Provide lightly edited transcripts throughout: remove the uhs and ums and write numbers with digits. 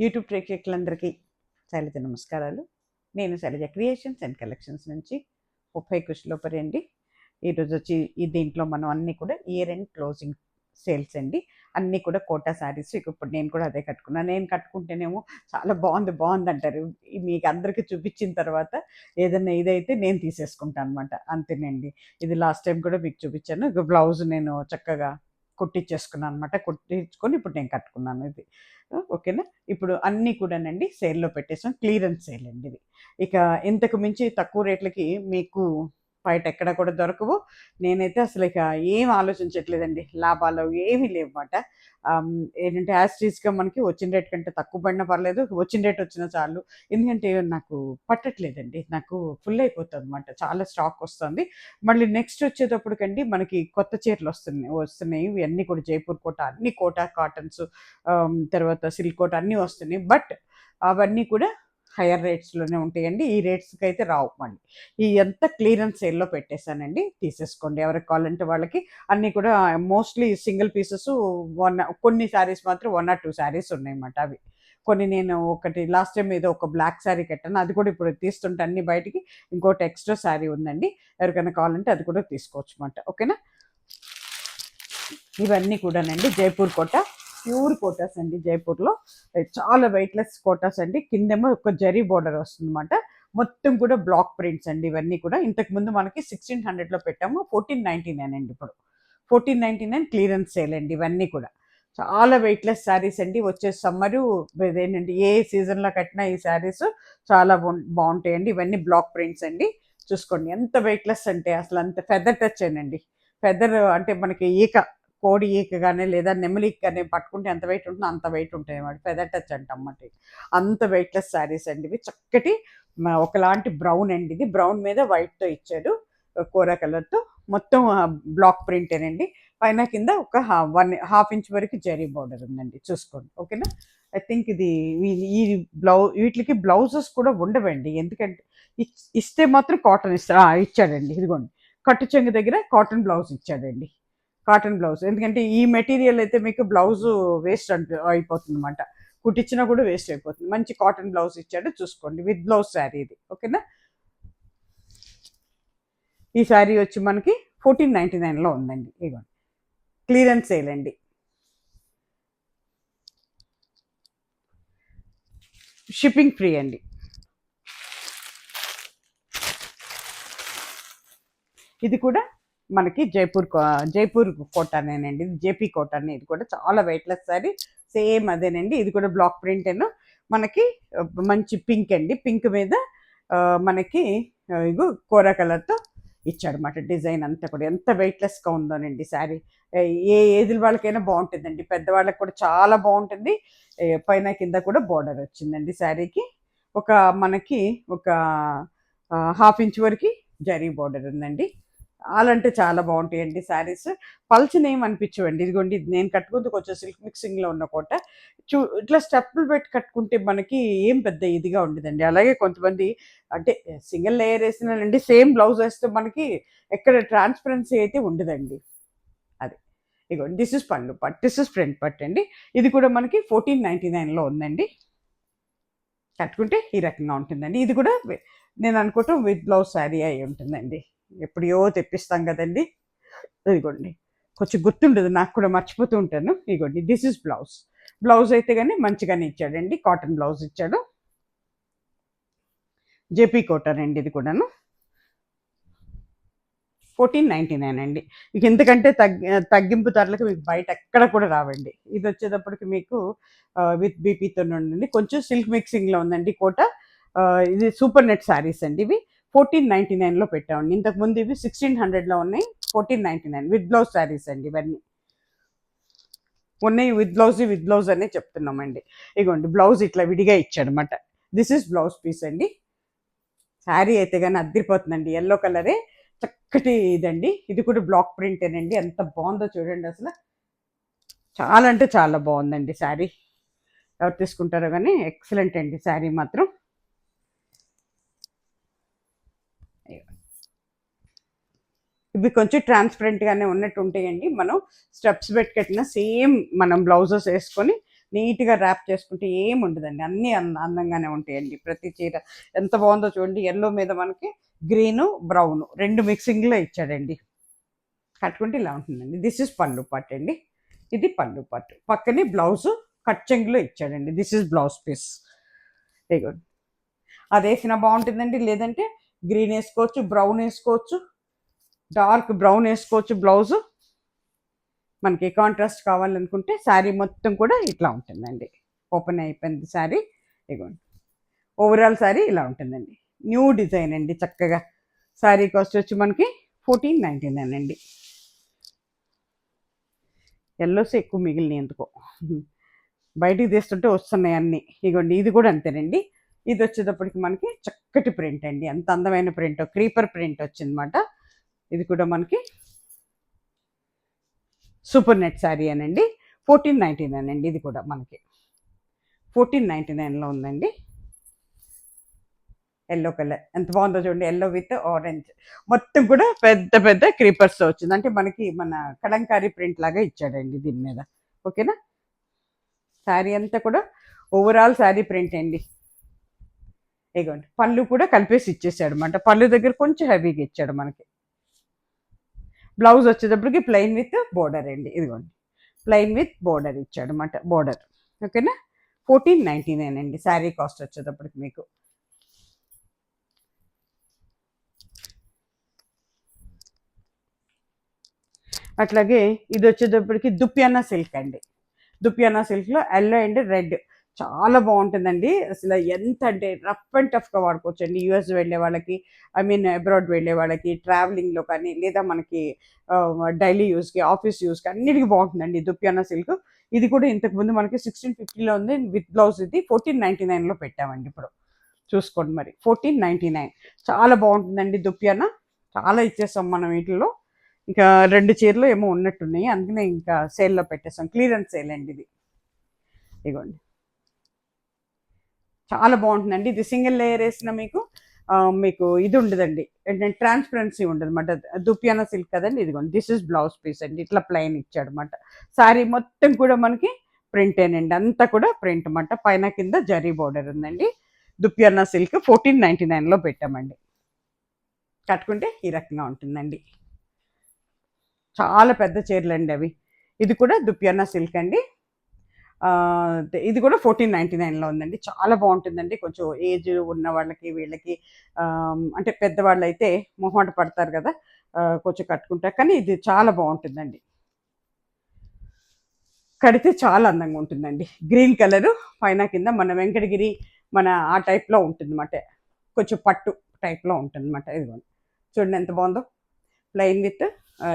YouTube ప్రేక్షకులందరికీ శైలజ నమస్కారాలు. నేను శైలజ క్రియేషన్స్ అండ్ కలెక్షన్స్ నుంచి 30 కుషులోపరి అండి. ఈరోజు వచ్చి దీంట్లో మనం అన్నీ కూడా ఇయర్ ఎండ్ క్లోజింగ్ సేల్స్ అండి. అన్నీ కూడా కోటా శారీస్. ఇప్పుడు నేను కూడా అదే కట్టుకున్నాను. నేను కట్టుకుంటేనేమో చాలా బాగుంది అంటారు. మీకు అందరికీ చూపించిన తర్వాత ఏదన్నా ఇదైతే నేను తీసేసుకుంటాను అనమాట. అంతేనండి. ఇది లాస్ట్ టైం కూడా మీకు చూపించాను. బ్లౌజ్ నేను చక్కగా కుట్టించేసుకున్నాను అనమాట. కుట్టించుకొని ఇప్పుడు నేను కట్టుకున్నాను ఇది. ఓకేనా. ఇప్పుడు అన్నీ కూడానండి సేల్లో పెట్టేసాం. క్లియరెన్స్ సేల్ అండి ఇది. ఇక ఇంతకు మించి తక్కువ రేట్లకి మీకు బయట ఎక్కడ కూడా దొరకవు. నేనైతే అసలు ఇక ఏం ఆలోచించట్లేదండి. లాభాలు ఏమీ లేవన్నమాట. ఏంటంటే యాజ్ టీజ్గా మనకి వచ్చిన రేట్ కంటే తక్కువ పడినా పర్లేదు, వచ్చిన రేట్ వచ్చినా చాలు. ఎందుకంటే నాకు పట్టట్లేదండి. నాకు ఫుల్ అయిపోతుంది అనమాట. చాలా స్టాక్ వస్తుంది. మళ్ళీ నెక్స్ట్ వచ్చేటప్పటికండి మనకి కొత్త చీరలు వస్తున్నాయి. ఇవన్నీ కూడా జైపూర్ కోట, అన్ని కోటా కాటన్స్, తర్వాత సిల్క్ కోట అన్నీ వస్తున్నాయి. బట్ అవన్నీ కూడా హయ్యర్ రేట్స్లోనే ఉంటాయండి. ఈ రేట్స్కి అయితే రావు. మళ్ళీ ఈ ఎంత క్లియరెన్స్ సేల్లో పెట్టేశానండి. తీసేసుకోండి ఎవరికి కావాలంటే వాళ్ళకి. అన్నీ కూడా మోస్ట్లీ సింగిల్ పీసెస్. కొన్ని శారీస్ మాత్రం 1 or 2 శారీస్ ఉన్నాయన్నమాట. అవి కొన్ని నేను ఒకటి లాస్ట్ టైం ఏదో ఒక బ్లాక్ శారీ కట్టాను. అది కూడా ఇప్పుడు తీస్తుంటే అన్ని బయటికి. ఇంకోటి ఎక్స్ట్రా శారీ ఉందండి. ఎవరికైనా కావాలంటే అది కూడా తీసుకోవచ్చు అన్నమాట. ఓకేనా. ఇవన్నీ కూడానండి జైపూర్ కోట, ప్యూర్ కోటాస్ అండి. జైపూర్లో చాలా వెయిట్లెస్ కోటాస్ అండి. కిందేమో ఒక జరీ బోర్డర్ వస్తుంది అనమాట. మొత్తం కూడా బ్లాక్ ప్రింట్స్ అండి. ఇవన్నీ కూడా ఇంతకుముందు మనకి 1600లో పెట్టాము. 1499 అండి ఇప్పుడు. 1499 క్లియరెన్స్ సేల్ అండి. ఇవన్నీ కూడా చాలా వెయిట్లెస్ శారీస్ అండి. వచ్చే సమ్మరు ఏంటంటే ఏ సీజన్లో కట్టినా ఈ శారీస్ చాలా బాగుంటాయండి. ఇవన్నీ బ్లాక్ ప్రింట్స్ అండి. చూసుకోండి ఎంత వెయిట్లెస్ అంటే అసలు అంత ఫెదర్ టచ్ అండి. ఫెదర్ అంటే మనకి కోడి ఈక కానీ లేదా నెమలి ఈక కానీ పట్టుకుంటే ఎంత వెయిట్ ఉంటుందో అంత వెయిట్ ఉంటాయి అన్నమాట. ఫెదర్ టచ్ అంటమాట. అంత వెయిట్లెస్ శారీస్ అండి ఇవి. చక్కటి ఒకలాంటి బ్రౌన్ అండి. ఇది బ్రౌన్ మీద వైట్తో ఇచ్చాడు, కోరా కలర్తో. మొత్తం బ్లాక్ ప్రింటేనండి. పైన కింద ఒక 1.5 ఇంచ్ వరకు జరీ బార్డర్ ఉందండి. చూసుకోండి. ఓకేనా. ఐ థింక్ ఇది ఈ వీటికి బ్లౌజెస్ కూడా ఉండవండి. ఎందుకంటే ఇస్తే మాత్రం కాటన్ ఇచ్చాడండి. ఇదిగోండి కట్టు చెంగు దగ్గర కాటన్ బ్లౌజ్ ఇచ్చాడండి. Cotton blouse. ఎందుకంటే ఈ మెటీరియల్ అయితే మీకు బ్లౌజు వేస్ట్ అయిపోతుంది అనమాట. కుట్టించినా కూడా వేస్ట్ అయిపోతుంది. మంచి కాటన్ బ్లౌజ్ ఇచ్చాడు. చూసుకోండి. విత్ బ్లౌజ్ శారీ ఇది. ఓకేనా. ఈ శారీ వచ్చి మనకి 1499లో ఉందండి. ఇదిగోండి క్లియరెన్స్ సేల్ అండి. షిప్పింగ్ ఫ్రీ అండి. ఇది కూడా మనకి జైపూర్ కోటానేనండి. ఇది జేపీ కోటానే. ఇది కూడా చాలా వెయిట్లెస్ శారీ. సేమ్ అదేనండి. ఇది కూడా బ్లాక్ ప్రింట్ ఏను. మనకి మంచి పింక్ అండి. పింక్ మీద మనకి ఇగో కోరా కలర్తో ఇచ్చాడనమాట. డిజైన్ అంతా కూడా ఎంత వెయిట్లెస్గా ఉందోనండి శారీ. ఏ ఏజ్ వాళ్ళకైనా బాగుంటుందండి. పెద్దవాళ్ళకి కూడా చాలా బాగుంటుంది. పైన కింద కూడా బార్డర్ వచ్చిందండి శారీకి. మనకి ఒక 1/2 ఇంచ్ వరకు జరీ బార్డర్ ఉందండి. చాలా చాలా బాగుంటాయండి శారీస్. పల్చని ఏం అనిపించవండి. ఇదిగోండి ఇది నేను కట్టుకుంది కొంచెం సిల్క్ మిక్సింగ్లో ఉన్న కోట. ఇట్లా స్టెప్పులు పెట్టి కట్టుకుంటే మనకి ఏం పెద్ద ఇదిగా ఉండదండి. అలాగే కొంతమంది అంటే సింగిల్ లేయర్ వేసినానండి, సేమ్ బ్లౌజ్ వేస్తే మనకి ఎక్కడ ట్రాన్స్పరెన్సీ అయితే ఉండదండి. అది ఇదిగోండి దిస్ ఇస్ పళ్ళు పట్, దిస్ ఇస్ ఫ్రంట్ పట్ అండి. ఇది కూడా మనకి 1499లో ఉందండి. కట్టుకుంటే ఈ రకంగా ఉంటుందండి. ఇది కూడా నేను అనుకోవటం విత్ బ్లౌజ్ శారీ అయి ఉంటుందండి. ఎప్పుడో తెప్పిస్తాం కదండి. ఇదిగోండి కొంచెం గుర్తుండదు నాకు కూడా, మర్చిపోతూ ఉంటాను. ఇదిగోండి దిస్ ఇస్ బ్లౌజ్ అయితే కానీ మంచిగానే ఇచ్చాడండి. కాటన్ బ్లౌజ్ ఇచ్చాడు. జేపీ కాటన్ అండి. ఇది కూడాను 1499 అండి. ఇక ఎందుకంటే తగ్గింపు ధరలకు మీకు బయట ఎక్కడ కూడా రావండి. ఇది వచ్చేటప్పటికి మీకు విత్ బీపీతో ఉండండి. కొంచెం సిల్క్ మిక్సింగ్లో ఉందండి కోట. ఇది సూపర్ నెట్ శారీస్ అండి. ఇవి 1499లో పెట్టామండి. ఇంతకుముందు ఇవి 1600లో ఉన్నాయి. 1499 విత్ బ్లౌజ్ శారీస్ అండి. ఇవన్నీ ఉన్నాయి విత్ బ్లౌజ్ అనే చెప్తున్నామండి. ఇగోండి బ్లౌజ్ ఇట్లా విడిగా ఇచ్చాడనమాట. దిస్ ఇస్ బ్లౌజ్ పీస్ అండి. శారీ అయితే కానీ అద్దరిపోతుందండి. ఎల్లో కలరే చక్కటి ఇదండి. ఇది కూడా బ్లాక్ ప్రింటేనండి. ఎంత బాగుందో చూడండి. అసలు చాలా అంటే చాలా బాగుందండి శారీ. ఎవరు తీసుకుంటారో కానీ ఎక్సలెంట్ అండి శారీ మాత్రం. ఇవి కొంచెం ట్రాన్స్పరెంట్గానే ఉన్నట్టు ఉంటాయండి. మనం స్టెప్స్ పెట్టి కట్టిన సేమ్ మనం బ్లౌజెస్ వేసుకొని నీట్గా ర్యాప్ చేసుకుంటే ఏమి ఉండదండి, అన్నీ అందంగానే ఉంటాయండి. ప్రతి చీర ఎంత బాగుందో చూడండి. ఎల్లో మీద మనకి గ్రీను బ్రౌన్ రెండు మిక్సింగ్లో ఇచ్చాడండి. కట్టుకుంటే ఇలా ఉంటుందండి. దిస్ ఇస్ పళ్ళు పట్టు అండి. ఇది పళ్ళు పట్టు, పక్కనే బ్లౌజు కట్ చెంగులో ఇచ్చాడండి. This is blouse piece. ఇదిగోండి, అది వేసినా బాగుంటుందండి, లేదంటే గ్రీన్ వేసుకోవచ్చు, బ్రౌన్ వేసుకోవచ్చు, డార్క్ బ్రౌన్ వేసుకోవచ్చు. బ్లౌజు మనకి కాంట్రాస్ట్ కావాలనుకుంటే శారీ మొత్తం కూడా ఇట్లా ఉంటుందండి. ఓపెన్ అయిపోయింది శారీ. ఇదిగోండి, ఓవరాల్ శారీ ఇలా ఉంటుందండి. న్యూ డిజైన్ అండి, చక్కగా. శారీ కాస్ట్ వచ్చి మనకి 1499 అండి. ఎల్లోస్ ఎక్కువ మిగిలినాయి ఎందుకో, బయటికి తీస్తుంటే వస్తున్నాయి అన్నీ. ఇగోండి, ఇది కూడా అంతేనండి. ఇది వచ్చేటప్పటికి మనకి చక్కటి ప్రింట్ అండి, ఎంత అందమైన ప్రింట్, క్రీపర్ ప్రింట్ వచ్చిందన్నమాట. ఇది కూడా మనకి సూపర్ నెట్ శారీ అనండి. 1499 అండి. ఇది కూడా మనకి 1499లో ఉందండి. ఎల్లో కలర్ ఎంత బాగుందో చూడండి, ఎల్లో విత్ ఆరెంజ్, మొత్తం కూడా పెద్ద పెద్ద క్రీపర్స్ వచ్చింది. అంటే మనకి మన కలంకారీ ప్రింట్ లాగా ఇచ్చాడండి దీని మీద. ఓకేనా, శారీ అంతా కూడా ఓవరాల్ శారీ ప్రింట్ అండి. ఇదిగోండి, పళ్ళు కూడా కలిపేసి ఇచ్చేసాడు అనమాట. పళ్ళు దగ్గర కొంచెం హెవీగా ఇచ్చాడు మనకి. బ్లౌజ్ వచ్చేటప్పటికి ప్లెయిన్ విత్ బోర్డర్ అండి. ఇదిగోండి, ప్లెయిన్ విత్ బోర్డర్ ఇచ్చాడు అనమాట, బోర్డర్. ఓకేనా, 1499 అండి శారీ కాస్ట్ వచ్చేటప్పటికి మీకు. అట్లాగే ఇది వచ్చేటప్పటికి దుప్యానా సిల్క్ అండి. దుప్యానా సిల్క్లో ఎల్లో అండ్ రెడ్ చాలా బాగుంటుందండి. అసలు ఎంత అంటే రఫ్ అండ్ టఫ్గా వాడుకోవచ్చు అండి. యూఎస్ వెళ్ళే వాళ్ళకి, ఐ మీన్ అబ్రాడ్ వెళ్ళే వాళ్ళకి, ట్రావెలింగ్లో కానీ, లేదా మనకి డైలీ యూస్కి, ఆఫీస్ యూస్కి అన్నిటికీ బాగుంటుందండి దుప్యానా సిల్క్. ఇది కూడా ఇంతకుముందు మనకి 1650లో ఉంది విత్ బ్లౌజ్. ఇది 1499లో పెట్టామండి. ఇప్పుడు చూసుకోండి మరి, 1499 చాలా బాగుంటుందండి దుప్యానా. చాలా ఇచ్చేస్తాం మనం వీటిల్లో. ఇంకా 2 చీరలు ఏమో ఉన్నట్టున్నాయి, అందుకనే ఇంకా సేల్లో పెట్టేస్తాం. క్లియరెన్స్ సేల్ అండి ఇది. ఇదిగోండి, చాలా బాగుంటుందండి. ఇది సింగిల్ లేయర్ వేసిన మీకు ఇది ఉండదండి, ఏంటంటే ట్రాన్స్పరెన్సీ ఉండదు అనమాట. దుప్యానా సిల్క్ కదండి. ఇదిగోండి, దిస్ ఇస్ బ్లౌజ్ పీస్ అండి. ఇట్లా ప్లెయిన్ ఇచ్చాడు అనమాట. శారీ మొత్తం కూడా మనకి ప్రింటేనండి, అంతా కూడా ప్రింట్ అనమాట. పైన కింద జరీ బోర్డర్ ఉందండి. దుప్యానా సిల్క్ 1499లో పెట్టామండి. కట్టుకుంటే ఈ రకంగా ఉంటుందండి. చాలా పెద్ద చీరలు అండి అవి. ఇది కూడా దుప్యానా సిల్క్ అండి. ఇది కూడా 1499లో ఉందండి. చాలా బాగుంటుందండి. కొంచెం ఏజ్ ఉన్న వాళ్ళకి, వీళ్ళకి అంటే పెద్దవాళ్ళు అయితే మొహమాట పడతారు కదా, కొంచెం కట్టుకుంటారు. కానీ ఇది చాలా బాగుంటుందండి, కడితే చాలా అందంగా ఉంటుందండి. గ్రీన్ కలరు పైన కింద మన వెంకటగిరి మన ఆ టైప్లో ఉంటుంది అన్నమాట. కొంచెం పట్టు టైప్లో ఉంటుంది అన్నమాట. ఇదిగోండి, చూడండి ఎంత బాగుందో. ప్లెయిన్ విత్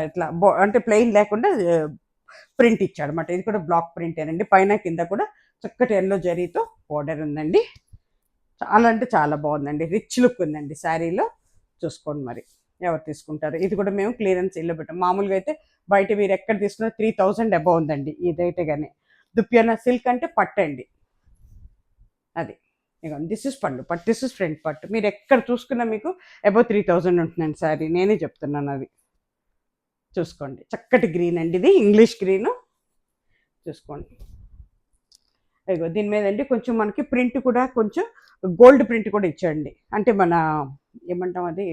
ఇట్లా అంటే ప్లెయిన్ లేకుండా ప్రింట్ ఇచ్చాడు అనమాట. ఇది కూడా బ్లాక్ ప్రింటేనండి. పైన కింద కూడా చక్కటి ఎల్లో జరీతో బోర్డర్ ఉందండి. చాలా అంటే చాలా బాగుందండి, రిచ్ లుక్ ఉందండి శారీలో. చూసుకోండి మరి ఎవరు తీసుకుంటారు. ఇది కూడా మేము క్లియరెన్స్ ఇల్లు పెట్టాం. మామూలుగా అయితే బయట మీరు ఎక్కడ తీసుకున్నా 3000 అబౌవ్ ఉందండి ఇదైతే. కానీ దుప్యానా సిల్క్ అంటే పట్టు అండి అది. ఇక దిస్ ఇస్ పట్టు, దిస్ ఇస్ ఫ్రంట్ పట్టు. మీరు ఎక్కడ చూసుకున్నా మీకు అబౌవ్ 3000 ఉంటుందండి శారీ, నేనే చెప్తున్నాను అది. చూసుకోండి, చక్కటి గ్రీన్ అండి, ఇది ఇంగ్లీష్ గ్రీను. చూసుకోండి, ఇగో దీని మీద అండి కొంచెం మనకి ప్రింట్ కూడా కొంచెం గోల్డ్ ప్రింట్ కూడా ఇచ్చాడండి. అంటే మన ఏమంటాం అది,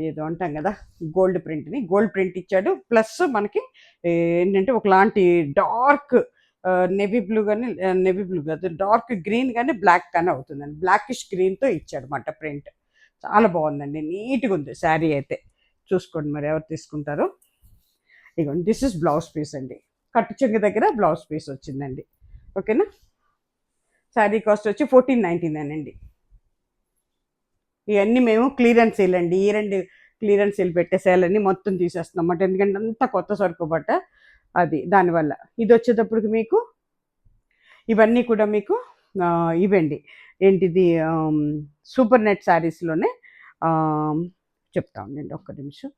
ఏదో అంటాం కదా, గోల్డ్ ప్రింట్ని గోల్డ్ ప్రింట్ ఇచ్చాడు. ప్లస్ మనకి ఏంటంటే ఒకలాంటి డార్క్ నెవీ బ్లూ కానీ, నెవీ బ్లూ కాదు, డార్క్ గ్రీన్ కానీ బ్లాక్ కానీ అవుతుందండి. బ్లాకిష్ గ్రీన్తో ఇచ్చాడు అన్నమాట ప్రింట్. చాలా బాగుందండి, నీట్గా ఉంది శారీ అయితే. చూసుకోండి మరి ఎవరు తీసుకుంటారో. ఇగోండి, దిస్ ఇస్ బ్లౌజ్ పీస్ అండి. కట్టు చెంగు దగ్గర బ్లౌజ్ పీస్ వచ్చిందండి. ఓకేనా, శారీ కాస్ట్ వచ్చి 1499 అండి. ఇవన్నీ మేము క్లియరెన్స్ సేల్ అండి. ఈ 2 క్లియరెన్స్ సేల్ పెట్టే సేలన్నీ మొత్తం తీసేస్తున్నాం అన్నమాట. ఎందుకంటే అంతా కొత్త సరుకు బట్ట అది, దానివల్ల. ఇది వచ్చేటప్పటికి మీకు ఇవన్నీ కూడా మీకు ఇవండి, ఏంటిది, సూపర్ నెట్ శారీస్లోనే చెప్తా ఉండండి ఒక్క నిమిషం.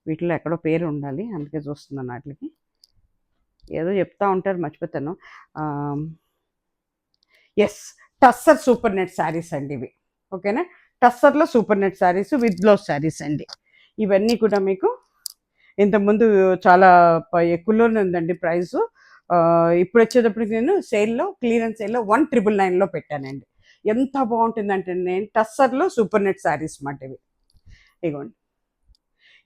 వీటిలో ఎక్కడో పేరు ఉండాలి, అందుకే చూస్తున్నాను వాటికి. ఏదో చెప్తా ఉంటారు, మర్చిపోతాను. Yes, tussar super net sarees అండి ఇవి. ఓకేనా, టస్సర్లో super net sarees with blouse sarees అండి. ఇవన్నీ కూడా మీకు ఇంతకుముందు చాలా ఎక్కువలోనే ఉందండి ప్రైసు. ఇప్పుడు వచ్చేటప్పటికి నేను సేల్లో, క్లియరెన్స్ సేల్లో 1999లో పెట్టానండి. ఎంత బాగుంటుందంటే నేను టస్సర్లో సూపర్ నెట్ శారీస్ మాట ఇవి. ఇగోండి,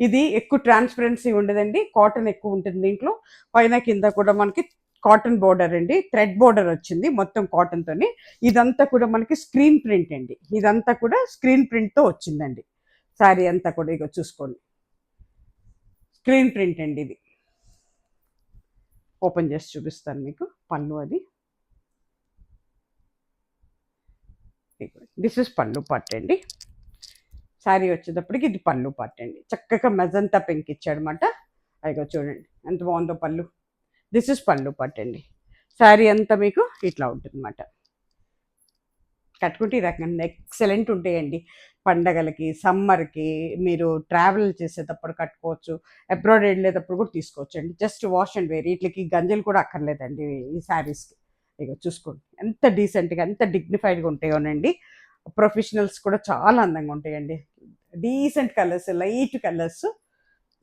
ఇది ఎక్కువ ట్రాన్స్పరెన్సీ ఉండదండి, కాటన్ ఎక్కువ ఉంటుంది దీంట్లో. పైన కింద కూడా మనకి కాటన్ బోర్డర్ అండి, థ్రెడ్ బోర్డర్ వచ్చింది మొత్తం కాటన్తోని. ఇదంతా కూడా మనకి స్క్రీన్ ప్రింట్ అండి, ఇదంతా కూడా స్క్రీన్ ప్రింట్తో వచ్చిందండి శారీ అంతా కూడా. ఇక చూసుకోండి, స్క్రీన్ ప్రింట్ అండి ఇది. ఓపెన్ చేసి చూపిస్తాను మీకు పళ్ళు. అది దిస్ ఇస్ పళ్ళు పార్ట్ అండి. శారీ వచ్చేటప్పటికి ఇది పళ్ళు పార్ట్ అండి. చక్కగా మెజంతా పింక్ ఇచ్చాడనమాట. అదిగో చూడండి ఎంత బాగుందో పళ్ళు. దిస్ ఇస్ పళ్ళు పార్ట్ అండి. శారీ అంతా మీకు ఇట్లా ఉంటుంది అన్నమాట. కట్టుకుంటే ఈ రకంగా ఎక్సలెంట్ ఉంటాయండి. పండగలకి, సమ్మర్కి, మీరు ట్రావెల్ చేసేటప్పుడు కట్టుకోవచ్చు, అబ్రాడ్ వెళ్ళేటప్పుడు కూడా తీసుకోవచ్చు అండి. జస్ట్ వాష్ అండ్ వేర్, వీటికి గంజలు కూడా అక్కర్లేదండి ఈ శారీస్కి. ఇక చూసుకోండి ఎంత డీసెంట్గా, ఎంత డిగ్నిఫైడ్గా ఉంటాయోనండి. ప్రొఫెషనల్స్ కూడా చాలా అందంగా ఉంటాయండి. డీసెంట్ కలర్స్, లైట్ కలర్స్,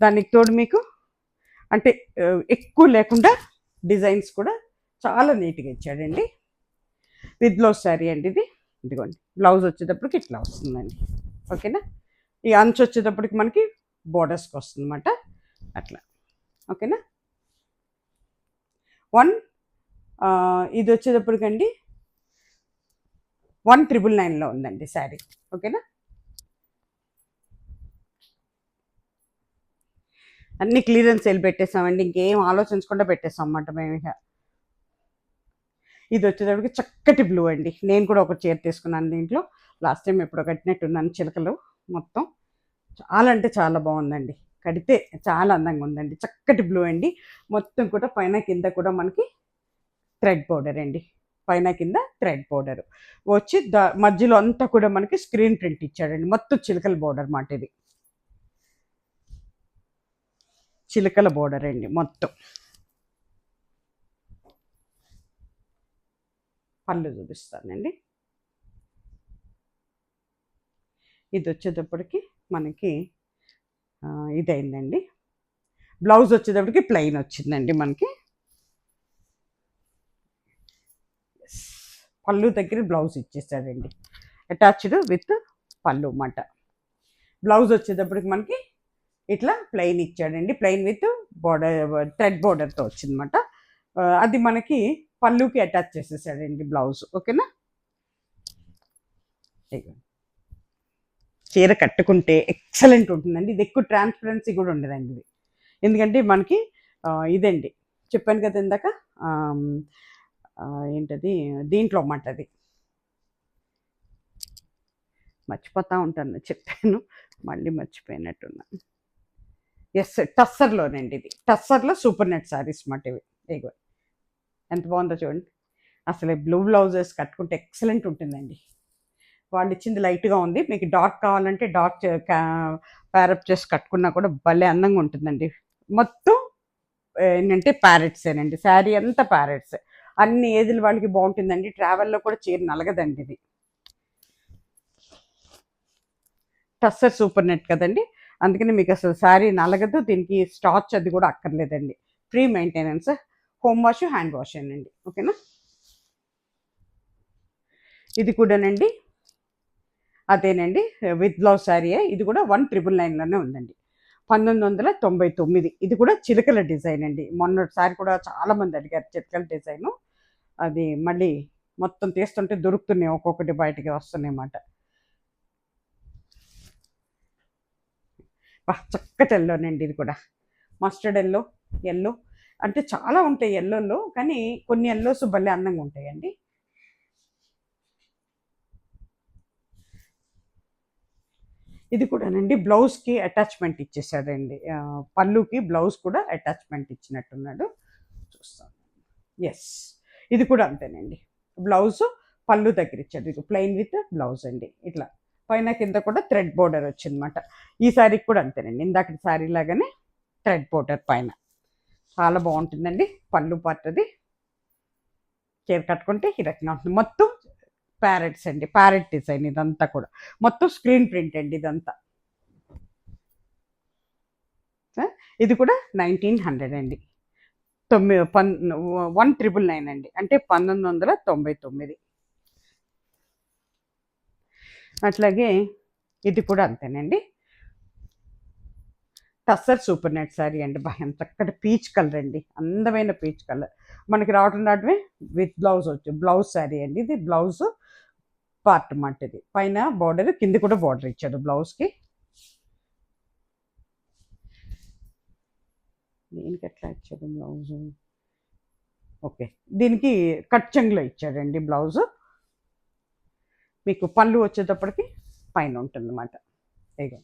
దానికి తోడు మీకు అంటే ఎక్కువ లేకుండా డిజైన్స్ కూడా చాలా నీట్గా ఇచ్చాడండి. విత్ బ్లౌజ్ శారీ అండి ఇది. ఇదిగోండి, బ్లౌజ్ వచ్చేటప్పటికి ఇట్లా వస్తుందండి. ఓకేనా, ఈ అంచు వచ్చేటప్పటికి మనకి బోర్డర్స్కి వస్తుంది అన్నమాట అట్లా. ఓకేనా, ఇది వచ్చేటప్పటికండి 1999లో ఉందండి శారీ. ఓకేనా, అన్ని క్లియరెన్స్ సేల్ పెట్టేసామండి, ఇంకేం ఆలోచించకుండా పెట్టేసాం అన్నమాట మేము. ఇక ఇది వచ్చేటప్పటికి చక్కటి బ్లూ అండి. నేను కూడా ఒక చీర తీసుకున్నాను దీంట్లో, లాస్ట్ టైం ఎప్పుడో కట్టినట్టున్నాను చిలకలు. మొత్తం చాలా అంటే చాలా బాగుందండి, కడితే చాలా అందంగా ఉందండి. చక్కటి బ్లూ అండి. మొత్తం కూడా పైన కింద కూడా మనకి థ్రెడ్ బోర్డర్ అండి, పైన కింద థ్రెడ్ బోర్డర్ వచ్చి మధ్యలో అంతా కూడా మనకి స్క్రీన్ ప్రింట్ ఇచ్చాడండి. మొత్తం చిలకల బోర్డర్ మాట ఇది, చిలకల బోర్డర్ అండి మొత్తం. పళ్ళు చూపిస్తానండి. ఇది వచ్చేటప్పటికి మనకి ఇదైందండి. బ్లౌజ్ వచ్చేటప్పటికి ప్లెయిన్ వచ్చిందండి మనకి. పళ్ళు దగ్గర బ్లౌజ్ ఇచ్చేసాడండి, అటాచ్డ్ విత్ పళ్ళు అన్నమాట. బ్లౌజ్ వచ్చేటప్పటికి మనకి ఇట్లా ప్లెయిన్ ఇచ్చాడండి, ప్లెయిన్ విత్ బోర్డర్, థ్రెడ్ బోర్డర్తో వచ్చిందన్నమాట. అది మనకి పళ్ళుకి అటాచ్ చేసేసాడండి బ్లౌజ్. ఓకేనా, చీర కట్టుకుంటే ఎక్సలెంట్ ఉంటుందండి. ఇది ఎక్కువ ట్రాన్స్పరెన్సీ కూడా ఉండదండి ఇది, ఎందుకంటే మనకి ఇదండి చెప్పాను కదా ఇందాక, ఏంటది దీంట్లో అన్నమాట. అది మర్చిపోతూ ఉంటాను, చెప్పాను మళ్ళీ మర్చిపోయినట్టున్నాను. ఎస్, టస్సర్లోనండి ఇది, టస్సర్లో సూపర్ నెట్ శారీస్ మాట ఇవి. ఇగో ఎంత బాగుందో చూడండి. అసలు బ్లూ బ్లౌజెస్ కట్టుకుంటే ఎక్సలెంట్ ఉంటుందండి. వాళ్ళు ఇచ్చింది లైట్గా ఉంది, మీకు డార్క్ కావాలంటే డార్క్ ప్యారప్ చేసి కట్టుకున్నా కూడా భలే అందంగా ఉంటుందండి. మొత్తం ఏంటంటే ప్యారెట్సేనండి, శారీ అంతా ప్యారెట్స్. అన్ని ఏజ్ల వాళ్ళకి బాగుంటుందండి, ట్రావెల్లో కూడా చీర నలగదండి ఇది. టస్సర్ సూపర్ నెట్ కదండి, అందుకని మీకు అసలు శారీ నలగదు, దీనికి స్టార్చ్ అది కూడా అక్కర్లేదండి. Free maintenance, home wash, hand wash అండి. ఓకేనా, ఇది కూడానండి అదేనండి విత్ బ్లౌజ్ శారీ. ఇది కూడా 1999లోనే ఉందండి, 1999. ఇది కూడా చిలకల డిజైన్ అండి. మొన్నటిసారి కూడా చాలామంది అడిగారు చిలకల డిజైను, అది మళ్ళీ మొత్తం తీస్తుంటే దొరుకుతున్నాయి, ఒక్కొక్కటి బయటికి వస్తున్నాయి అన్నమాట. చక్కటి ఎల్లోనండి ఇది కూడా, మస్టర్డ్ ఎల్లో, ఎల్లో అంటే చాలా ఉంటాయి ఎల్లోలో, కానీ కొన్ని ఎల్లోస్ భలే అందంగా ఉంటాయండి. ఇది కూడానండి బ్లౌజ్కి అటాచ్మెంట్ ఇచ్చేసాడండి, పళ్ళుకి బ్లౌజ్ కూడా అటాచ్మెంట్ ఇచ్చినట్టున్నాడు. చూస్తాను, ఎస్ ఇది కూడా అంతేనండి. బ్లౌజ్ పళ్ళు దగ్గర ఇచ్చాడు, ఇది ప్లెయిన్ విత్ బ్లౌజ్ అండి. ఇట్లా పైన కింద కూడా థ్రెడ్ బోర్డర్ వచ్చిందన్నమాట. ఈ శారీకి కూడా అంతేనండి, ఇందాక శారీ లాగానే థ్రెడ్ బోర్డర్ పైన. చాలా బాగుంటుందండి పళ్ళు పార్ట్. అది చీర కట్టుకుంటే ఈ రకంగా ఉంటుంది. మొత్తం ప్యారెట్స్ అండి, ప్యారెట్ డిజైన్ ఇదంతా కూడా, మొత్తం స్క్రీన్ ప్రింట్ అండి ఇదంతా. ఇది కూడా 1900 అండి. 1999 అండి, అంటే 1999. అట్లాగే ఇది కూడా అంతేనండి, టస్సర్ సూపర్ నెట్ శారీ అండి. భయం చక్కటి పీచ్ కలర్ అండి, అందమైన పీచ్ కలర్. మనకి రావటమే విత్ బ్లౌజ్ వచ్చి బ్లౌజ్ శారీ అండి. ఇది బ్లౌజ్ పార్ట్ అన్నమాట. ఇది పైన బార్డర్, కింద కూడా బార్డర్ ఇచ్చాడు బ్లౌజ్కి. దీనికి ఎట్లా ఇచ్చాడు బ్లౌజ్? ఓకే, దీనికి కట్ చెంగులో ఇచ్చాడండి బ్లౌజ్. మీకు పళ్ళు వచ్చేటప్పటికి పైన ఉంటుంది అన్నమాట. ఇగో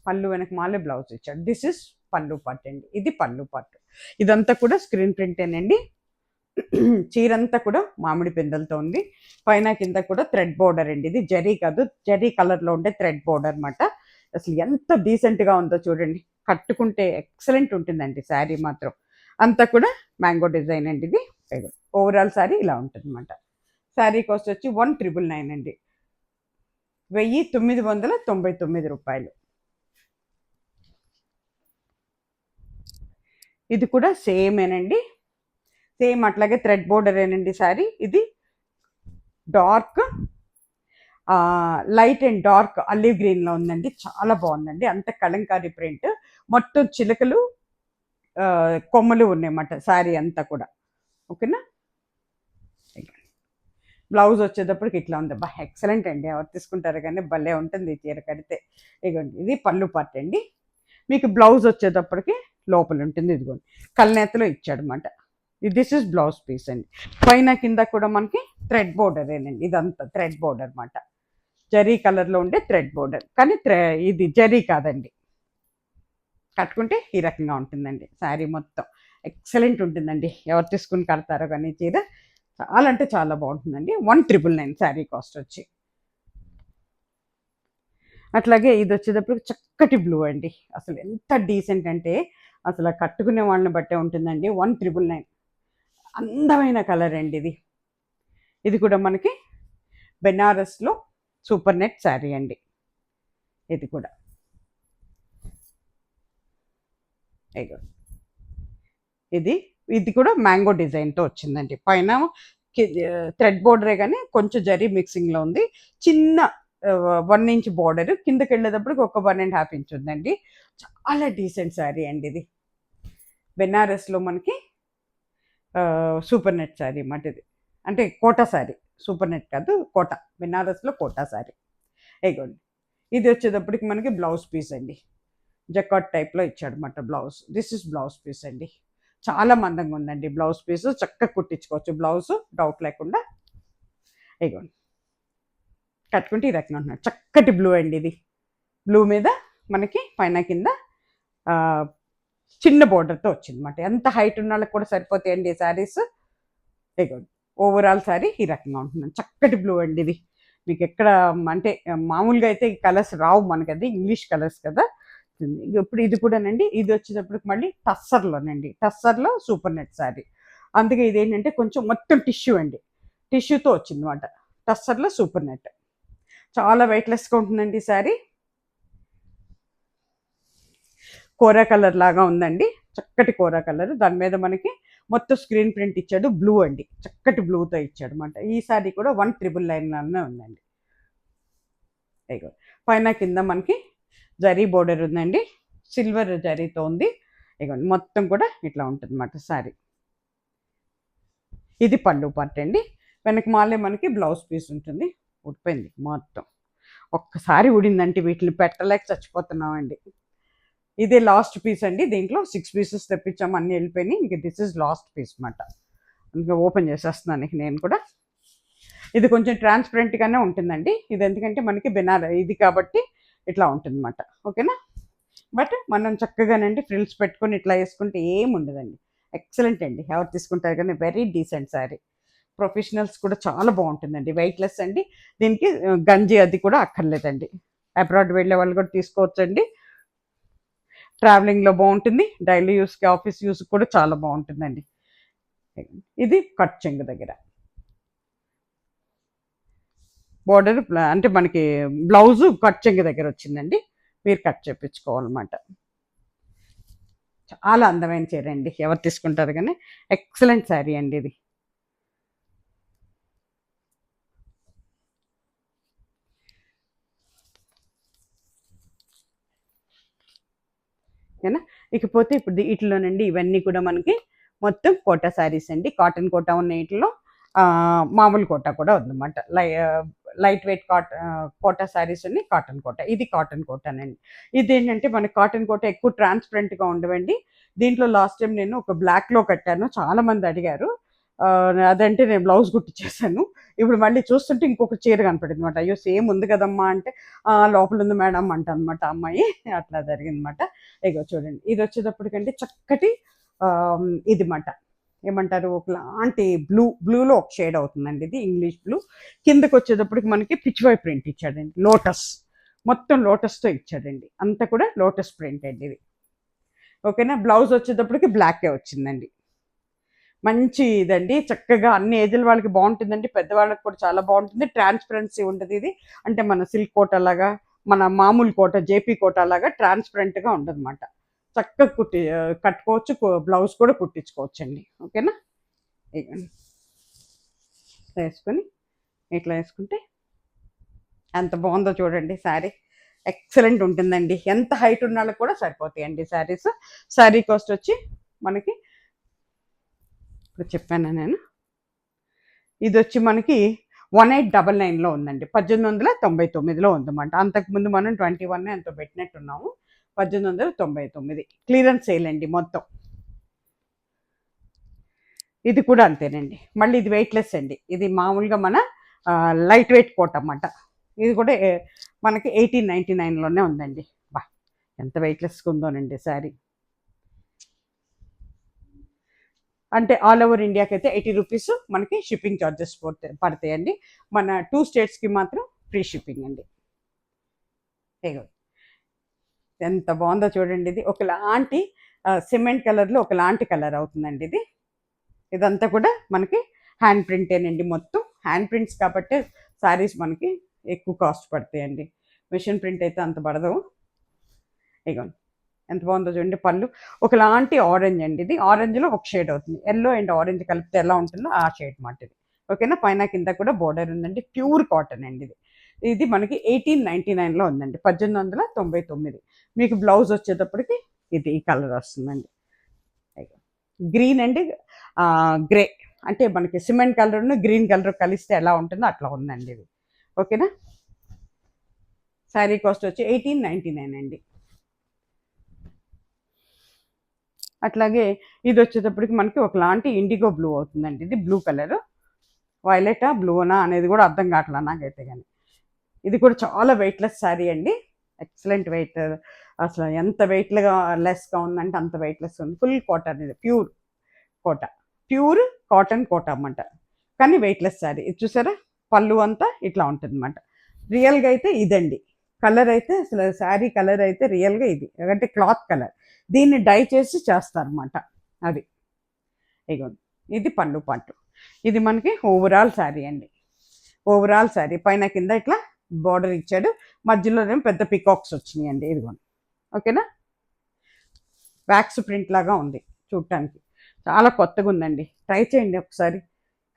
పళ్ళు వెనక మాలే బ్లౌజ్ ఇచ్చాడు. దిస్ ఇస్ పళ్ళు పార్ట్ అండి, ఇది పళ్ళు పార్ట్. ఇదంతా కూడా స్క్రీన్ ప్రింటేనండి. చీరంతా కూడా మామిడి పిందెలతో ఉంది. పైన కింద కూడా థ్రెడ్ బోర్డర్ అండి. ఇది జరీ కాదు, జరీ కలర్లో ఉండే థ్రెడ్ బోర్డర్ అనమాట. అసలు ఎంత డీసెంట్గా ఉందో చూడండి, కట్టుకుంటే ఎక్సలెంట్ ఉంటుందండి శారీ మాత్రం. అంతా కూడా మ్యాంగో డిజైన్ అండి. ఇది ఓవరాల్ శారీ ఇలా ఉంటుంది అనమాట. శారీ కాస్ట్ వచ్చి 1999 అండి, 1999 రూపాయలు. ఇది కూడా సేమేనండి, సేమ్ అట్లాగే థ్రెడ్ బోర్డర్ ఏనండి శారీ. ఇది dark light and dark alive గ్రీన్లో ఉందండి, చాలా బాగుందండి. అంత కలంకారీ ప్రింట్, మొత్తం చిలకలు కొమ్మలు ఉన్నాయన్నమాట శారీ అంతా కూడా. ఓకేనా? బ్లౌజ్ వచ్చేటప్పటికి ఇట్లా ఉంది. బా ఎక్సలెంట్ అండి, ఎవరు తీసుకుంటారు కానీ భలే ఉంటుంది ఈ చీర కడితే. ఇదిగోండి, ఇది పళ్ళు పార్ట్ అండి. మీకు బ్లౌజ్ వచ్చేటప్పటికి లోపల ఉంటుంది, ఇదిగోండి కల్నేతలో ఇచ్చాడు అనమాట. దిస్ ఇస్ బ్లౌజ్ పీస్ అండి. పైన కింద కూడా మనకి థ్రెడ్ బోర్డరేనండి, ఇదంతా థ్రెడ్ బోర్డర్ అనమాట. జరీ కలర్లో ఉండే థ్రెడ్ బోర్డర్, కానీ ఇది జరీ కాదండి. కట్టుకుంటే ఈ రకంగా ఉంటుందండి శారీ మొత్తం. ఎక్సలెంట్ ఉంటుందండి, ఎవరు తీసుకుని కడతారో కానీ చీర చాలా అంటే చాలా బాగుంటుందండి. 1999 శారీ కాస్ట్ వచ్చి. అట్లాగే ఇది వచ్చేటప్పుడు చక్కటి బ్లూ అండి, అసలు ఎంత డీసెంట్ అంటే అసలు కట్టుకునే వాళ్ళని బట్టే ఉంటుందండి. 1999 అందమైన కలర్ అండి ఇది. ఇది కూడా మనకి బెనారస్లో సూపర్ నెట్ శారీ అండి. ఇది కూడా ఇది కూడా మ్యాంగో డిజైన్తో వచ్చిందండి. పైన థ్రెడ్ బోర్డరే కానీ కొంచెం జరీ మిక్సింగ్లో ఉంది. చిన్న 1 ఇంచ్ బోర్డర్, కిందకి వెళ్ళేటప్పటికి ఒక 1.5 ఇంచ్ ఉందండి. చాలా డీసెంట్ శారీ అండి ఇది. బెనారస్లో మనకి సూపర్ నెట్ శారీ అన్నమాట ఇది, అంటే కోటా శారీ, సూపర్ నెట్ కాదు, కోటా, బెనారస్లో కోటా శారీ. ఇగోండి, ఇది వచ్చేటప్పటికి మనకి బ్లౌజ్ పీస్ అండి, జకాట్ టైప్లో ఇచ్చాడు అన్నమాట blouse. This is blouse piece అండి, చాలా మందంగా ఉందండి బ్లౌజ్ పీస్. చక్కగా కుట్టించుకోవచ్చు బ్లౌజ్ డౌట్ లేకుండా. ఇగోండి, కట్టుకుంటే ఈ రకంగా ఉంటున్నాడు. చక్కటి బ్లూ అండి ఇది. బ్లూ మీద మనకి పైన కింద చిన్న బోర్డర్తో వచ్చింది అనమాట. ఎంత హైట్ ఉన్న వాళ్ళకి కూడా సరిపోతాయండి ఈ శారీస్. ఇగోండి, ఓవరాల్ శారీ ఈ రకంగా ఉంటున్నాను. చక్కటి బ్లూ అండి ఇది. మీకు ఎక్కడ అంటే మామూలుగా అయితే ఈ కలర్స్ రావు మనకి, అది ఇంగ్లీష్ కలర్స్ కదా. ఇప్పుడు ఇది కూడానండి, ఇది వచ్చేటప్పటికి మళ్ళీ టస్సర్లోనండి, టస్సర్లో సూపర్ నెట్ శారీ. అందుకే ఇది ఏంటంటే కొంచెం మొత్తం టిష్యూ అండి, టిష్యూతో వచ్చింది అనమాట. టస్సర్లో సూపర్ నెట్, చాలా వెయిట్లెస్గా ఉంటుందండి ఈ శారీ. కోరా కలర్ లాగా ఉందండి, చక్కటి కోరా కలర్. దాని మీద మనకి మొత్తం స్క్రీన్ ప్రింట్ ఇచ్చాడు, బ్లూ అండి, చక్కటి బ్లూతో ఇచ్చాడు అనమాట. ఈ శారీ కూడా 1999 ఉందండి. ఇగో పైన కింద మనకి జరీ బోర్డర్ ఉందండి, సిల్వర్ జరీతో ఉంది. ఇగోండి, మొత్తం కూడా ఇట్లా ఉంటుంది అన్నమాట శారీ. ఇది పళ్ళు పార్ట్ అండి. వెనక మాలే మనకి బ్లౌజ్ పీస్ ఉంటుంది. ఉడిపోయింది మొత్తం, ఒక్కసారి ఉడిందంటే వీటిని పెట్టలేక చచ్చిపోతున్నామండి. ఇది లాస్ట్ పీస్ అండి, దీంట్లో 6 పీసెస్ తెప్పించాము, అన్నీ వెళ్ళిపోయినాయి. ఇంక దిస్ ఇస్ లాస్ట్ పీస్ అన్నమాట. ఇంకా ఓపెన్ చేసేస్తున్నాను నేను కూడా. ఇది కొంచెం ట్రాన్స్పరెంట్గానే ఉంటుందండి, ఇది ఎందుకంటే మనకి ఇది కాబట్టి ఇట్లా ఉంటుంది అన్నమాట. ఓకేనా? బట్ మనం చక్కగానండి ఫ్రిల్స్ పెట్టుకొని ఇట్లా వేసుకుంటే ఏం ఉండదండి, ఎక్సలెంట్ అండి. ఎవరు తీసుకుంటారు కానీ వెరీ డీసెంట్ శారీ. ప్రొఫెషనల్స్ కూడా చాలా బాగుంటుందండి, వెయిట్లెస్ అండి. దీనికి గంజి అది కూడా అక్కర్లేదండి, అబ్రాడ్ వెళ్ళే వాళ్ళు కూడా తీసుకోవచ్చండి. ట్రావెలింగ్లో బాగుంటుంది, డైలీ యూస్కి, ఆఫీస్ యూస్కి కూడా చాలా బాగుంటుందండి. ఇది కట్ చెంగు దగ్గర బోర్డర్, అంటే మనకి బ్లౌజు కట్ చెంగు దగ్గర వచ్చిందండి, మీరు కట్ చేయించుకోవాలన్నమాట. చాలా అందమైన చీర అండి, ఎవరు తీసుకుంటారు కానీ ఎక్సలెంట్ శారీ అండి ఇది. ఓకేనా. ఇకపోతే ఇప్పుడు వీటిలోనండి ఇవన్నీ కూడా మనకి మొత్తం కోటా శారీస్ అండి. కాటన్ కోటా ఉన్న వీటిలో మామూలు కోటా కూడా ఉందన్నమాట. లైట్ వెయిట్ కోటా శారీస్ ఉన్నాయి, కాటన్ కోటా. ఇది కాటన్ కోటానండి. ఇది ఏంటంటే మనకి కాటన్ కోటా ఎక్కువ ట్రాన్స్పరెంట్గా ఉండవండి. దీంట్లో లాస్ట్ టైం నేను ఒక బ్లాక్లో కట్టాను, చాలా మంది అడిగారు. అదంటే నేను బ్లౌజ్ కుట్టించేసాను. ఇప్పుడు మళ్ళీ చూస్తుంటే ఇంకొక చీర కనపడింది అనమాట. అయ్యో సేమ్ ఉంది కదమ్మా అంటే, లోపల ఉంది మేడం అంట అనమాట అమ్మాయి. అట్లా జరిగిందన్నమాట. ఇగో చూడండి, ఇది వచ్చేటప్పటికంటే చక్కటి ఇది మాట ఏమంటారు, ఒకలాంటి బ్లూలో ఒక షేడ్ అవుతుందండి. ఇది ఇంగ్లీష్ బ్లూ. కిందకి వచ్చేటప్పటికి మనకి పిచ్వై ప్రింట్ ఇచ్చాడండి, లోటస్, మొత్తం లోటస్తో ఇచ్చాడండి. అంతా కూడా లోటస్ ప్రింట్ అండి ఇది. ఓకేనా. బ్లౌజ్ వచ్చేటప్పటికి బ్లాకే వచ్చిందండి. మంచి ఇదండి, చక్కగా అన్ని ఏజ్ల వాళ్ళకి బాగుంటుందండి, పెద్దవాళ్ళకి కూడా చాలా బాగుంటుంది. ట్రాన్స్పరెన్సీ ఉంటుంది ఇది. అంటే మన సిల్క్ కోట లాగా, మన మామూలు కోట జేపీ కోట లాగా ట్రాన్స్పరెంట్గా ఉండదన్నమాట. చక్కగా కట్టుకోవచ్చు, బ్లౌజ్ కూడా కుట్టించుకోవచ్చు అండి. ఓకేనా. వేసుకొని ఇట్లా వేసుకుంటే ఎంత బాగుందో చూడండి శారీ. ఎక్సలెంట్ ఉంటుందండి, ఎంత హైట్ ఉన్న వాళ్ళకి కూడా సరిపోతాయండి శారీస్. శారీ కాస్ట్ వచ్చి మనకి ఇప్పుడు చెప్పాను నేను, ఇది వచ్చి మనకి 1899లో ఉందండి, 1899లో ఉందన్నమాట. అంతకుముందు మనం 21 ఎంతో పెట్టినట్టున్నాము. 1899 క్లియరెన్స్ సేల్ అండి మొత్తం. ఇది కూడా అంతేనండి. మళ్ళీ ఇది వెయిట్లెస్ అండి, ఇది మామూలుగా మన లైట్ వెయిట్ కోట్ అన్నమాట. ఇది కూడా మనకి 1899లోనే ఉందండి. బా ఎంత వెయిట్లెస్గా ఉందోనండి శారీ. అంటే ఆల్ ఓవర్ ఇండియాకి అయితే 80 రూపీస్ మనకి షిప్పింగ్ ఛార్జెస్ పడతాయండి. మన 2 స్టేట్స్కి మాత్రం ఫ్రీ షిప్పింగ్ అండి. ఎంత బాగుందో చూడండి, ఇది ఒకలాంటి సిమెంట్ కలర్లో ఒకలాంటి కలర్ అవుతుందండి ఇది. ఇదంతా కూడా మనకి హ్యాండ్ ప్రింటేనండి, మొత్తం హ్యాండ్ ప్రింట్స్ కాబట్టి శారీస్ మనకి ఎక్కువ కాస్ట్ పడతాయండి. మిషన్ ప్రింట్ అయితే అంత పడదు. ఇగోండి ఎంత బాగుందో చూడండి. పళ్ళు ఒకలాంటి ఆరెంజ్ అండి, ఇది ఆరెంజ్లో ఒక షేడ్ అవుతుంది, ఎల్లో అండ్ ఆరెంజ్ కలిపితే ఎలా ఉంటుందో ఆ షేడ్ మాట ఇది. ఓకేనా. పైన కింద కూడా బోర్డర్ ఉందండి, ప్యూర్ కాటన్ అండి ఇది. ఇది మనకి 1899లో ఉందండి, 1899. మీకు బ్లౌజ్ వచ్చేటప్పటికి ఇది ఈ కలర్ వస్తుందండి, గ్రీన్ అండ్ గ్రే, అంటే మనకి సిమెంట్ కలర్ గ్రీన్ కలర్ కలిస్తే ఎలా ఉంటుందో అట్లా ఉందండి ఇది. ఓకేనా. శారీ కాస్ట్ వచ్చి 1899 అండి. అట్లాగే ఇది వచ్చేటప్పటికి మనకి ఒకలాంటి ఇండిగో బ్లూ అవుతుందండి, ఇది బ్లూ కలర్. వైలెటా బ్లూనా అనేది కూడా అర్థం కావట్లా నాకైతే. కానీ ఇది కూడా చాలా వెయిట్లెస్ శారీ అండి, ఎక్సలెంట్ వెయిట్. అసలు ఎంత లెస్గా ఉందంటే అంత వెయిట్లెస్ ఉంది. ఫుల్ కాటన్, ఇది ప్యూర్ కోట, ప్యూర్ కాటన్ కోట అన్నమాట. కానీ వెయిట్లెస్ శారీ. ఇది చూసారా, పళ్ళు అంతా ఇట్లా ఉంటుంది అన్నమాట. రియల్గా అయితే ఇదండి కలర్ అయితే, అసలు శారీ కలర్ అయితే రియల్గా ఇది, అంటే క్లాత్ కలర్. దీన్ని డై చేసి చేస్తారన్నమాట అది. ఇగోండి, ఇది పళ్ళు పాటు. ఇది మనకి ఓవరాల్ శారీ అండి. ఓవరాల్ శారీ పైన కింద ఇట్లా బార్డర్ ఇచ్చాడు, మధ్యలోనే పెద్ద పికాక్స్ వచ్చినాయి అండి. ఇదిగోండి. ఓకేనా. వ్యాక్స్ ప్రింట్ లాగా ఉంది చూడటానికి, చాలా కొత్తగా ఉందండి. ట్రై చేయండి ఒకసారి.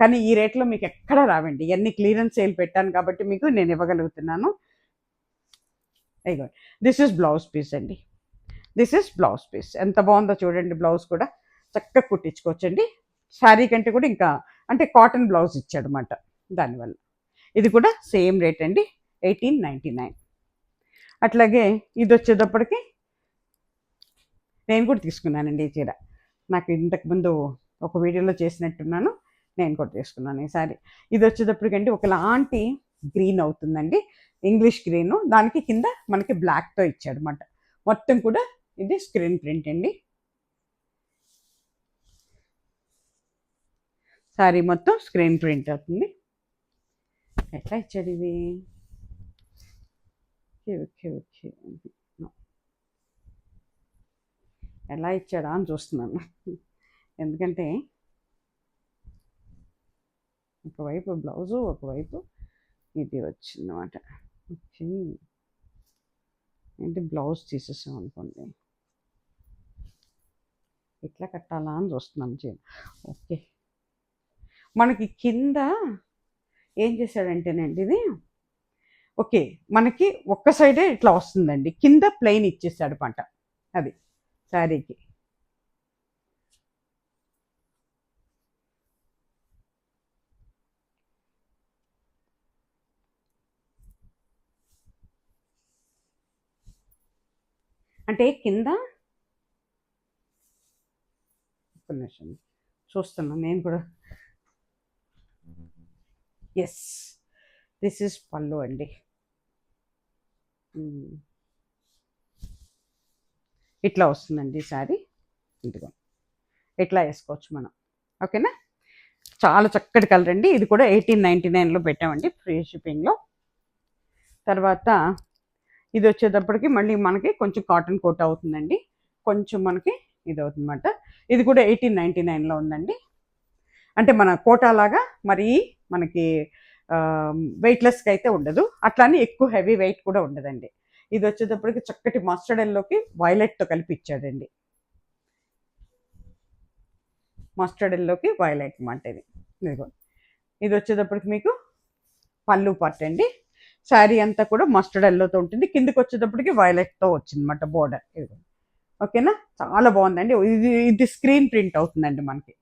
కానీ ఈ రేట్లో మీకు ఎక్కడా రావండి, ఇవన్నీ క్లియరెన్స్ సేల్ పెట్టాను కాబట్టి మీకు నేను ఇవ్వగలుగుతున్నాను. ఇగో దిస్ ఇస్ బ్లౌజ్ పీస్ అండి, దిస్ ఇస్ బ్లౌజ్ పీస్. ఎంత బాగుందో చూడండి, బ్లౌజ్ కూడా చక్కగా కుట్టించుకోవచ్చండి. శారీ కంటే కూడా ఇంకా అంటే కాటన్ బ్లౌజ్ ఇచ్చాడు అన్నమాట దానివల్ల. ఇది కూడా సేమ్ రేట్ అండి, 1899. అట్లాగే ఇది వచ్చేటప్పటికి నేను కూడా తీసుకున్నానండి ఈ చీర, నాకు ఇంతకుముందు ఒక వీడియోలో చేసినట్టున్నాను, నేను కూడా తీసుకున్నాను ఈ సారీ. ఇది వచ్చేటప్పటికండి ఒకలాంటి గ్రీన్ అవుతుందండి, ఇంగ్లీష్ గ్రీను. దానికి కింద మనకి బ్లాక్తో ఇచ్చాడు అనమాట. మొత్తం కూడా ఇది స్క్రీన్ ప్రింట్ అండి. సారీ మొత్తం స్క్రీన్ ప్రింట్ అవుతుంది. ఎట్లా ఇచ్చాడు ఇది, ఎలా ఇచ్చాడా అని చూస్తున్నాను, ఎందుకంటే ఒకవైపు బ్లౌజు ఒకవైపు ఇది వచ్చిందన్నమాట. వచ్చి ఏంటి బ్లౌజ్ తీసేసాం అనుకోండి, ఇట్లా కట్టాలా అని చూస్తున్నాం చీర. ఓకే, మనకి కింద ఏం చేశాడంటేనండి ఇది, ఓకే, మనకి ఒక్క సైడే ఇట్లా వస్తుందండి, కింద ప్లెయిన్ ఇచ్చేసాడు పంట అది శారీకి. అంటే కింద ఒక్క నిమిషం చూస్తున్నాను నేను కూడా. ఎస్, దిస్ ఇస్ పళ్ళు అండి. ఇట్లా వస్తుందండి శారీ. ఇదిగో ఇట్లా వేసుకోవచ్చు మనం. ఓకేనా, చాలా చక్కటి కలర్ అండి. ఇది కూడా 1899లో పెట్టామండి, ఫ్రీ షిప్పింగ్లో. తర్వాత ఇది వచ్చేటప్పటికి మళ్ళీ మనకి కొంచెం కాటన్ కోట్ అవుతుందండి, కొంచెం మనకి ఇది అవుతుందన్నమాట. ఇది కూడా 1899లో ఉందండి. అంటే మన కోటా లాగా మరీ మనకి వెయిట్లెస్గా అయితే ఉండదు, అట్లానే ఎక్కువ హెవీ వెయిట్ కూడా ఉండదండి. ఇది వచ్చేటప్పటికి చక్కటి మస్టర్డ్ ఎల్లోకి వైలెట్తో కలిపి ఇచ్చాడండి. మస్టర్డ్ ఎల్లోకి వైలెట్ అన్నమాట ఇది. ఇదిగో ఇది వచ్చేటప్పటికి మీకు పళ్ళు పార్ట్ అండి. శారీ అంతా కూడా మస్టర్డ్ ఎల్లోతో ఉంటుంది, కిందకి వచ్చేటప్పటికి వైలెట్తో వచ్చిందన్నమాట బోర్డర్. ఇది ఓకేనా, చాలా బాగుందండి. ఇది ఇది స్క్రీన్ ప్రింట్ అవుతుందండి మనకి,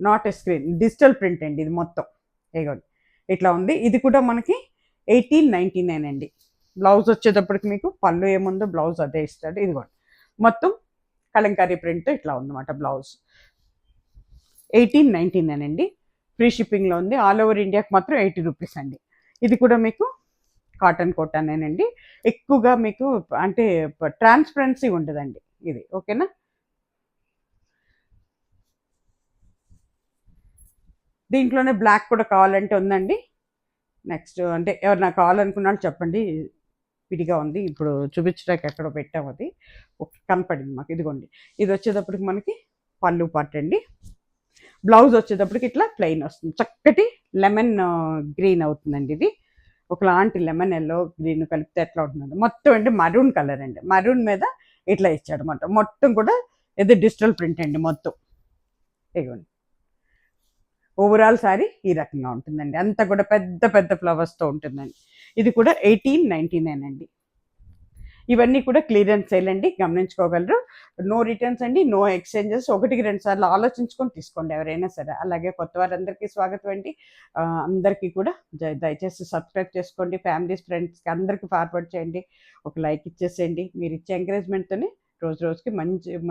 not a screen, digital print అండి ఇది మొత్తం. ఇదిగోండి ఇట్లా ఉంది. ఇది కూడా మనకి 1899 అండి. బ్లౌజ్ వచ్చేటప్పటికి మీకు పళ్ళు ఏముందో బ్లౌజ్ అదే ఇస్తాడు. ఇదిగోండి మొత్తం కలంకారీ ప్రింట్ ఇట్లా ఉందన్నమాట బ్లౌజ్. 1899 అండి, ఫ్రీ షిప్పింగ్లో ఉంది. ఆల్ ఓవర్ ఇండియాకి మాత్రం 80 రూపీస్ అండి. ఇది కూడా మీకు కాటన్ కోటానేనండి, ఎక్కువగా మీకు అంటే ట్రాన్స్పరెన్సీ ఉండదండి ఇది. ఓకేనా, దీంట్లోనే బ్లాక్ కూడా కావాలంటే ఉందండి. నెక్స్ట్ అంటే ఎవరు నాకు కావాలనుకున్నాళ్ళు చెప్పండి, విడిగా ఉంది, ఇప్పుడు చూపించడానికి ఎక్కడో పెట్టాము, అది కనపడింది మాకు. ఇదిగోండి ఇది వచ్చేటప్పటికి మనకి పళ్ళు పార్ట్ అండి. బ్లౌజ్ వచ్చేటప్పటికి ఇట్లా ప్లెయిన్ వస్తుంది, చక్కటి లెమన్ గ్రీన్ అవుతుందండి. ఇది ఒకలాంటి లెమన్ ఎల్లో గ్రీన్ కలిపితే ఎట్లా ఉంటుందండి, మొత్తం అంటే మరూన్ కలర్ అండి, మరూన్ మీద ఇట్లా ఇచ్చాడు మొత్తం. మొత్తం కూడా ఇది డిజిటల్ ప్రింట్ అండి మొత్తం. ఇదిగోండి ఓవరాల్ శారీ ఈ రకంగా ఉంటుందండి, అంతా కూడా పెద్ద పెద్ద ఫ్లవర్స్తో ఉంటుందండి. ఇది కూడా 1899 అండి. ఇవన్నీ కూడా క్లియరెన్స్ సేల్ అండి, గమనించుకోగలరు. నో రిటర్న్స్ అండి, నో ఎక్స్చేంజెస్. 1-2 సార్లు ఆలోచించుకొని తీసుకోండి ఎవరైనా సరే. అలాగే కొత్త వారందరికీ స్వాగతం అండి. అందరికీ కూడా దయచేసి సబ్స్క్రైబ్ చేసుకోండి, ఫ్యామిలీస్ ఫ్రెండ్స్కి అందరికీ ఫార్వర్డ్ చేయండి, ఒక లైక్ ఇచ్చేసేయండి. మీరు ఇచ్చే ఎంకరేజ్మెంట్తోనే రోజు రోజుకి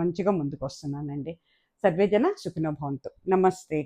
మంచిగా ముందుకు వస్తున్నానండి. సర్వేజన సుఖినో భవంతు. నమస్తే.